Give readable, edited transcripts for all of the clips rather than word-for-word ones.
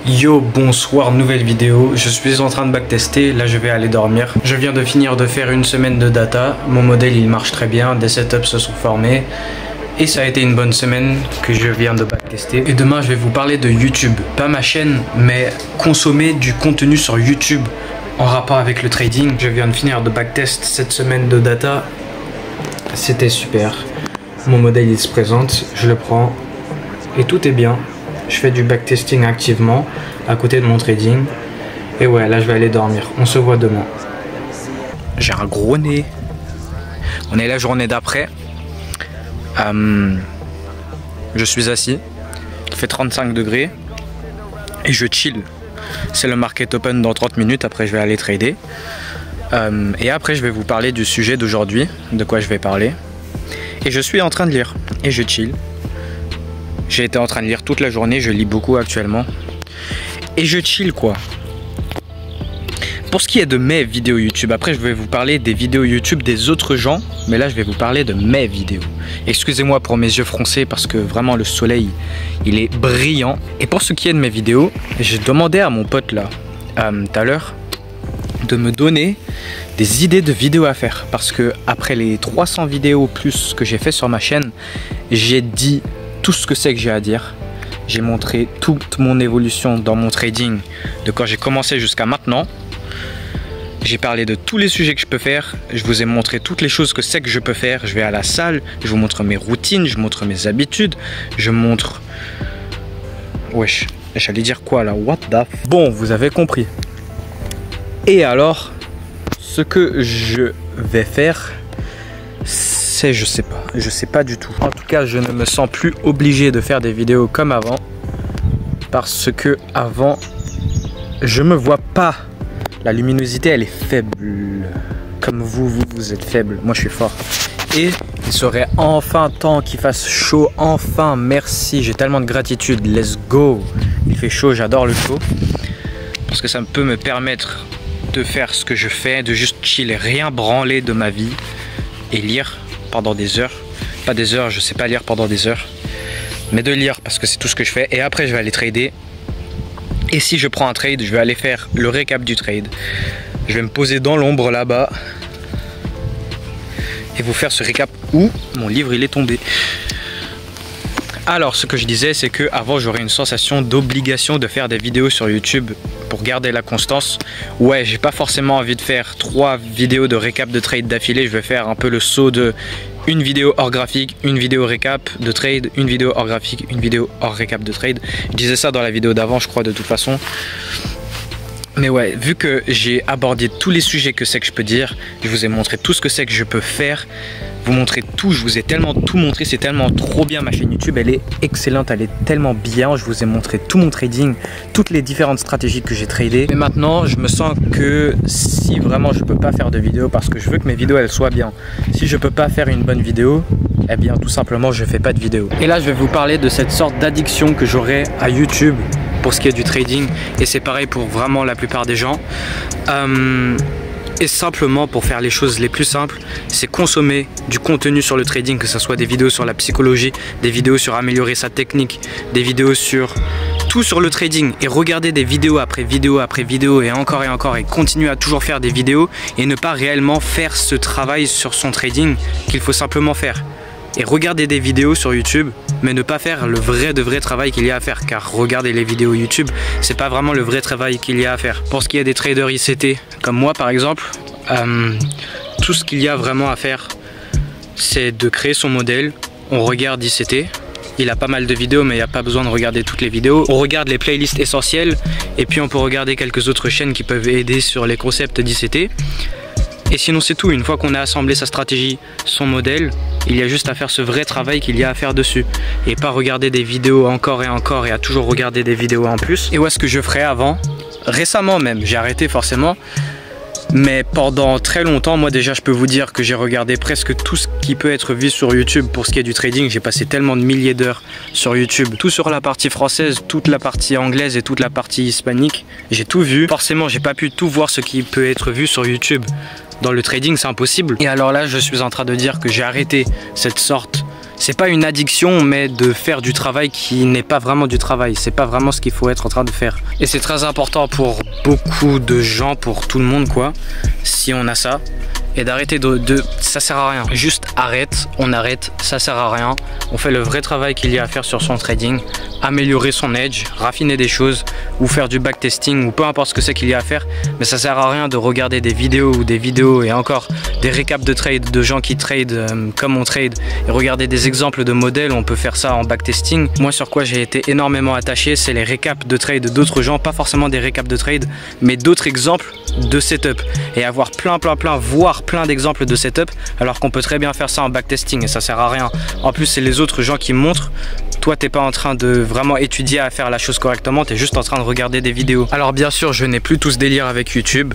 Yo, bonsoir, nouvelle vidéo. Je suis en train de backtester, là je vais aller dormir. Je viens de finir de faire une semaine de data. Mon modèle il marche très bien, des setups se sont formés. Et ça a été une bonne semaine que je viens de backtester. Et demain je vais vous parler de YouTube. Pas ma chaîne, mais consommer du contenu sur YouTube en rapport avec le trading. Je viens de finir de backtest cette semaine de data. C'était super. Mon modèle il se présente, je le prends et tout est bien. Je fais du backtesting activement à côté de mon trading. Et ouais, là je vais aller dormir. On se voit demain. J'ai un gros nez. On est la journée d'après. Je suis assis. Il fait 35 degrés. Et je chill. C'est le market open dans 30 minutes. Après je vais aller trader. Et après je vais vous parler du sujet d'aujourd'hui. De quoi je vais parler. Et je suis en train de lire. Et je chill. J'ai été en train de lire toute la journée, je lis beaucoup actuellement. Et je chill quoi. Pour ce qui est de mes vidéos YouTube, après je vais vous parler des vidéos YouTube des autres gens. Mais là je vais vous parler de mes vidéos. Excusez-moi pour mes yeux froncés parce que vraiment le soleil, il est brillant. Et pour ce qui est de mes vidéos, j'ai demandé à mon pote là, tout à l'heure, de me donner des idées de vidéos à faire. Parce que après les 300 vidéos plus que j'ai fait sur ma chaîne, j'ai dit tout ce que c'est que j'ai à dire. J'ai montré toute mon évolution dans mon trading de quand j'ai commencé jusqu'à maintenant. J'ai parlé de tous les sujets que je peux faire. Je vous ai montré toutes les choses que c'est que je peux faire. Je vais à la salle, je vous montre mes routines, je montre mes habitudes, je montre... Wesh, j'allais dire quoi là? What the f... Bon, vous avez compris. Et alors, ce que je vais faire... je sais pas du tout. En tout cas, je ne me sens plus obligé de faire des vidéos comme avant. Parce que avant, je me vois pas. La luminosité, elle est faible. Comme vous êtes faible. Moi, je suis fort. Et il serait enfin temps qu'il fasse chaud. Enfin, merci. J'ai tellement de gratitude. Let's go. Il fait chaud, j'adore le chaud. Parce que ça peut me permettre de faire ce que je fais, de juste chiller, rien branler de ma vie et lire pendant des heures. Pas des heures, je sais pas lire pendant des heures, mais de lire parce que c'est tout ce que je fais. Et après je vais aller trader. Et si je prends un trade, je vais aller faire le récap du trade. Je vais me poser dans l'ombre là-bas et vous faire ce récap où mon livre il est tombé. Alors ce que je disais, c'est que avant j'aurais une sensation d'obligation de faire des vidéos sur YouTube pour garder la constance. Ouais, j'ai pas forcément envie de faire 3 vidéos de récap de trade d'affilée. Je vais faire un peu le saut de une vidéo hors graphique, une vidéo récap de trade, une vidéo hors graphique, une vidéo hors récap de trade. Je disais ça dans la vidéo d'avant, je crois, de toute façon. Mais ouais, vu que j'ai abordé tous les sujets que c'est que je peux dire, je vous ai montré tout ce que c'est que je peux faire, vous montrer tout, je vous ai tellement tout montré, c'est tellement trop bien. Ma chaîne YouTube, elle est excellente, elle est tellement bien. Je vous ai montré tout mon trading, toutes les différentes stratégies que j'ai tradées. Mais maintenant, je me sens que si vraiment je peux pas faire de vidéo, parce que je veux que mes vidéos elles soient bien, si je peux pas faire une bonne vidéo, eh bien tout simplement je fais pas de vidéo. Et là je vais vous parler de cette sorte d'addiction que j'aurai à YouTube pour ce qui est du trading, et c'est pareil pour vraiment la plupart des gens. Et simplement pour faire les choses les plus simples, c'est consommer du contenu sur le trading, que ce soit des vidéos sur la psychologie, des vidéos sur améliorer sa technique, des vidéos sur tout sur le trading, et regarder des vidéos après vidéo après vidéo et encore et continuer à toujours faire des vidéos et ne pas réellement faire ce travail sur son trading qu'il faut simplement faire. Et regarder des vidéos sur YouTube, mais ne pas faire le vrai travail qu'il y a à faire, car regarder les vidéos YouTube, c'est pas vraiment le vrai travail qu'il y a à faire. Pour ce qui est des traders ICT, comme moi par exemple, tout ce qu'il y a vraiment à faire, c'est de créer son modèle. On regarde ICT, il a pas mal de vidéos, mais il n'y a pas besoin de regarder toutes les vidéos. On regarde les playlists essentielles, et puis on peut regarder quelques autres chaînes qui peuvent aider sur les concepts d'ICT. Et sinon c'est tout. Une fois qu'on a assemblé sa stratégie, son modèle, il y a juste à faire ce vrai travail qu'il y a à faire dessus. Et pas regarder des vidéos encore et à toujours regarder des vidéos en plus. Et où est-ce que je ferais avant? Récemment même, j'ai arrêté forcément. Mais pendant très longtemps, moi déjà je peux vous dire que j'ai regardé presque tout ce qui peut être vu sur YouTube pour ce qui est du trading. J'ai passé tellement de milliers d'heures sur YouTube, tout sur la partie française, toute la partie anglaise et toute la partie hispanique. J'ai tout vu. Forcément j'ai pas pu tout voir ce qui peut être vu sur YouTube. Dans le trading c'est impossible. Et alors là je suis en train de dire que j'ai arrêté cette sorte c'est pas une addiction, mais de faire du travail qui n'est pas vraiment du travail. C'est pas vraiment ce qu'il faut être en train de faire. Et c'est très important pour beaucoup de gens, pour tout le monde quoi, si on a ça. Et d'arrêter ça sert à rien. Juste arrête, on arrête, ça sert à rien. On fait le vrai travail qu'il y a à faire sur son trading, améliorer son edge, raffiner des choses ou faire du backtesting ou peu importe ce que c'est qu'il y a à faire. Mais ça sert à rien de regarder des vidéos ou des vidéos et encore des récaps de trade de gens qui trade comme on trade et regarder des exemples de modèles. On peut faire ça en backtesting. Moi sur quoi j'ai été énormément attaché, c'est les récaps de trade d'autres gens, pas forcément des récaps de trade, mais d'autres exemples de setup et avoir voire plein d'exemples de setup alors qu'on peut très bien faire ça en backtesting et ça sert à rien. En plus c'est les autres gens qui montrent. Toi t'es pas en train de vraiment étudier à faire la chose correctement, t'es juste en train de regarder des vidéos. Alors bien sûr je n'ai plus tout ce délire avec YouTube,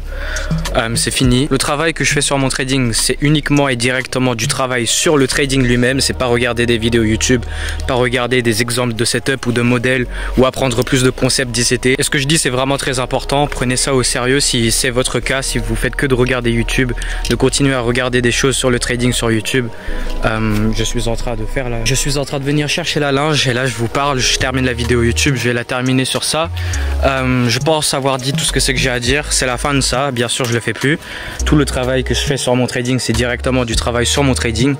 c'est fini. Le travail que je fais sur mon trading c'est uniquement et directement du travail sur le trading lui-même. C'est pas regarder des vidéos YouTube, pas regarder des exemples de setup ou de modèles ou apprendre plus de concepts d'ICT. Et ce que je dis c'est vraiment très important, prenez ça au sérieux si c'est votre cas, si vous faites que de regarder YouTube, de continuer à regarder des choses sur le trading sur YouTube. Je suis en train de venir chercher la linge et là je vous parle, je termine la vidéo YouTube, je vais la terminer sur ça. Je pense avoir dit tout ce que c'est que j'ai à dire, c'est la fin de ça, bien sûr je le fais plus. Tout le travail que je fais sur mon trading c'est directement du travail sur mon trading.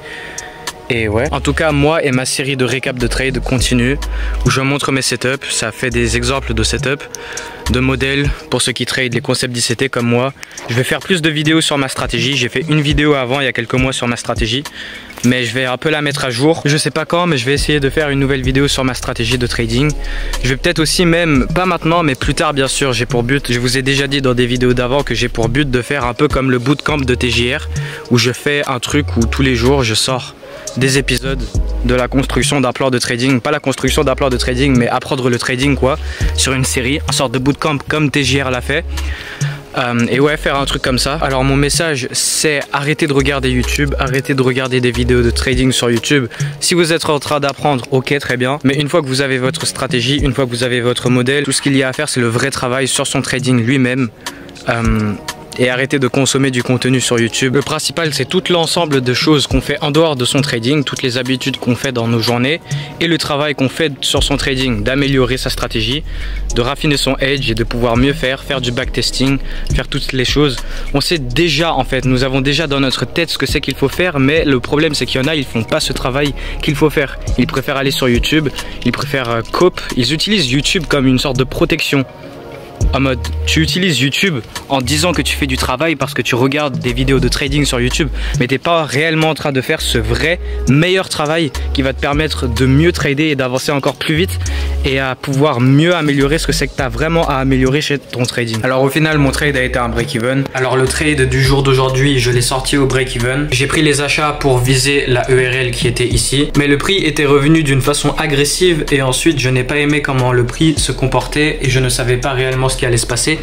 Et ouais, en tout cas moi et ma série de récap de trade continue où je montre mes setups, ça fait des exemples de setups, de modèles pour ceux qui trade les concepts d'ICT comme moi. Je vais faire plus de vidéos sur ma stratégie, j'ai fait une vidéo avant il y a quelques mois sur ma stratégie, mais je vais un peu la mettre à jour. Je sais pas quand, mais je vais essayer de faire une nouvelle vidéo sur ma stratégie de trading. Je vais peut-être aussi même, pas maintenant mais plus tard bien sûr, j'ai pour but, je vous ai déjà dit dans des vidéos d'avant que j'ai pour but de faire un peu comme le bootcamp de TJR où je fais un truc où tous les jours je sors des épisodes de la construction d'un plan de trading, pas la construction d'un plan de trading mais apprendre le trading quoi, sur une série, une sorte de bootcamp comme TJR l'a fait. Et ouais, faire un truc comme ça. Alors mon message c'est arrêtez de regarder YouTube, arrêtez de regarder des vidéos de trading sur YouTube. Si vous êtes en train d'apprendre, ok très bien, mais une fois que vous avez votre stratégie, une fois que vous avez votre modèle, tout ce qu'il y a à faire c'est le vrai travail sur son trading lui-même. Et arrêter de consommer du contenu sur YouTube. Le principal c'est tout l'ensemble de choses qu'on fait en dehors de son trading, toutes les habitudes qu'on fait dans nos journées et le travail qu'on fait sur son trading, d'améliorer sa stratégie, de raffiner son edge et de pouvoir mieux faire du backtesting, faire toutes les choses. On sait déjà en fait, nous avons déjà dans notre tête ce que c'est qu'il faut faire, mais le problème c'est qu'il y en a, ils font pas ce travail qu'il faut faire. Ils préfèrent aller sur YouTube, ils préfèrent cope, ils utilisent YouTube comme une sorte de protection. En mode, tu utilises YouTube en disant que tu fais du travail parce que tu regardes des vidéos de trading sur YouTube, mais t'es pas réellement en train de faire ce vrai meilleur travail qui va te permettre de mieux trader et d'avancer encore plus vite et à pouvoir mieux améliorer ce que c'est que tu as vraiment à améliorer chez ton trading. Alors au final mon trade a été un break-even. Alors le trade du jour d'aujourd'hui je l'ai sorti au break-even. J'ai pris les achats pour viser la ERL qui était ici, mais le prix était revenu d'une façon agressive et ensuite je n'ai pas aimé comment le prix se comportait et je ne savais pas réellement ce qui allait se passer,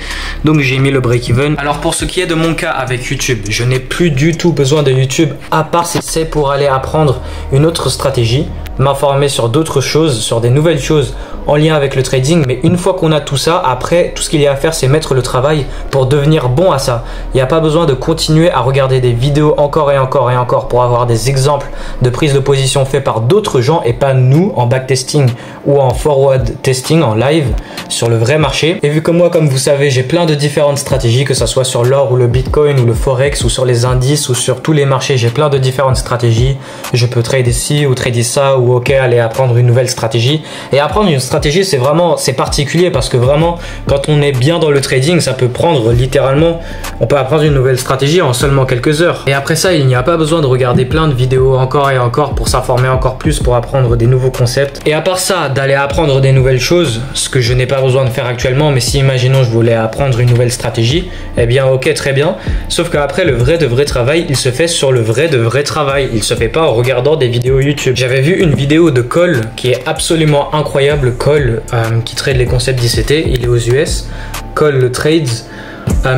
donc j'ai mis le break-even. Alors pour ce qui est de mon cas avec YouTube, je n'ai plus du tout besoin de YouTube à part si c'est pour aller apprendre une autre stratégie, m'informer sur d'autres choses, sur des nouvelles choses en lien avec le trading. Mais une fois qu'on a tout ça, après tout ce qu'il y a à faire c'est mettre le travail pour devenir bon à ça. Il n'y a pas besoin de continuer à regarder des vidéos encore et encore et encore pour avoir des exemples de prise de position faits par d'autres gens et pas nous en backtesting ou en forward testing en live sur le vrai marché. Et vu que moi comme vous savez j'ai plein de différentes stratégies, que ce soit sur l'or ou le bitcoin ou le forex ou sur les indices ou sur tous les marchés, j'ai plein de différentes stratégies. Je peux trader ici ou trader ça ou ok aller apprendre une nouvelle stratégie. Et apprendre une stratégie c'est particulier parce que vraiment quand on est bien dans le trading ça peut prendre littéralement, on peut apprendre une nouvelle stratégie en seulement quelques heures. Et après ça il n'y a pas besoin de regarder plein de vidéos encore et encore pour s'informer encore plus, pour apprendre des nouveaux concepts. Et à part ça d'aller apprendre des nouvelles choses, ce que je n'ai pas besoin de faire actuellement, mais si imaginons je voulais apprendre une nouvelle stratégie, eh bien ok très bien, sauf qu'après le vrai de vrai travail il se fait sur le vrai de vrai travail, il se fait pas en regardant des vidéos YouTube. J'avais vu une vidéo de Cole qui est absolument incroyable, Cole qui trade les concepts d'ICT, il est aux US, Cole Trades.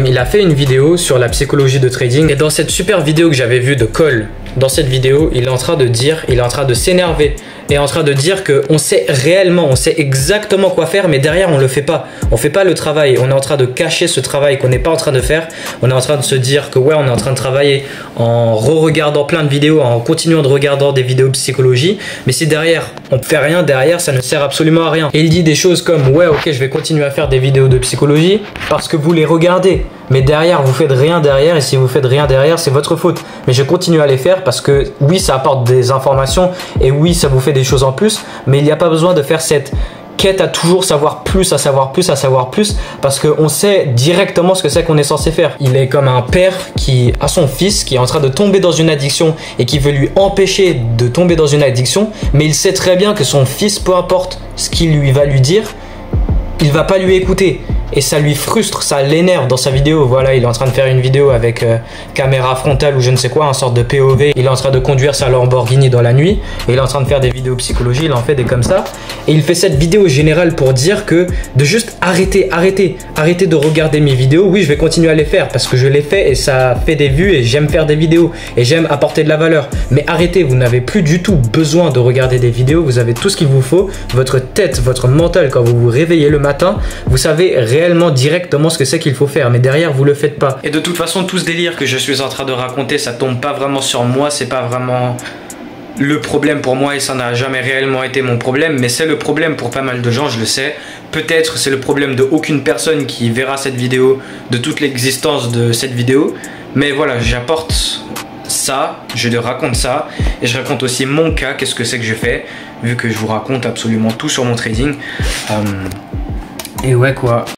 Il a fait une vidéo sur la psychologie de trading et dans cette super vidéo que j'avais vue de Cole, dans cette vidéo il est en train de dire, il est en train de s'énerver est en train de dire qu'on sait réellement, on sait exactement quoi faire, mais derrière on le fait pas. On fait pas le travail, on est en train de cacher ce travail qu'on n'est pas en train de faire. On est en train de se dire que ouais, on est en train de travailler en re-regardant plein de vidéos, en continuant de regarder des vidéos de psychologie, mais si derrière on ne fait rien, derrière ça ne sert absolument à rien. Et il dit des choses comme ouais, ok, je vais continuer à faire des vidéos de psychologie parce que vous les regardez, mais derrière vous faites rien derrière, et si vous faites rien derrière c'est votre faute. Mais je continue à les faire parce que oui, ça apporte des informations et oui, ça vous fait des choses en plus, mais il n'y a pas besoin de faire cette quête à toujours savoir plus, à savoir plus, à savoir plus, parce qu'on sait directement ce que c'est qu'on est censé faire. Il est comme un père qui a son fils qui est en train de tomber dans une addiction et qui veut lui empêcher de tomber dans une addiction, mais il sait très bien que son fils, peu importe ce qu'il lui va lui dire, il va pas lui écouter. Et ça lui frustre, ça l'énerve dans sa vidéo. Voilà, il est en train de faire une vidéo avec caméra frontale ou je ne sais quoi, une sorte de POV. Il est en train de conduire sa Lamborghini dans la nuit. Et il est en train de faire des vidéos psychologie, il en fait des comme ça. Et il fait cette vidéo générale pour dire que de juste arrêter de regarder mes vidéos. Oui, je vais continuer à les faire parce que je les fais et ça fait des vues et j'aime faire des vidéos et j'aime apporter de la valeur. Mais arrêtez, vous n'avez plus du tout besoin de regarder des vidéos. Vous avez tout ce qu'il vous faut. Votre tête, votre mental, quand vous vous réveillez le matin, vous savez réellement directement ce que c'est qu'il faut faire, mais derrière vous le faites pas. Et de toute façon, tout ce délire que je suis en train de raconter, ça tombe pas vraiment sur moi, c'est pas vraiment le problème pour moi et ça n'a jamais réellement été mon problème, mais c'est le problème pour pas mal de gens, je le sais. Peut-être c'est le problème de aucune personne qui verra cette vidéo, de toute l'existence de cette vidéo, mais voilà, j'apporte ça, je leur raconte ça et je raconte aussi mon cas, qu'est-ce que c'est que je fais, vu que je vous raconte absolument tout sur mon trading. Et ouais quoi.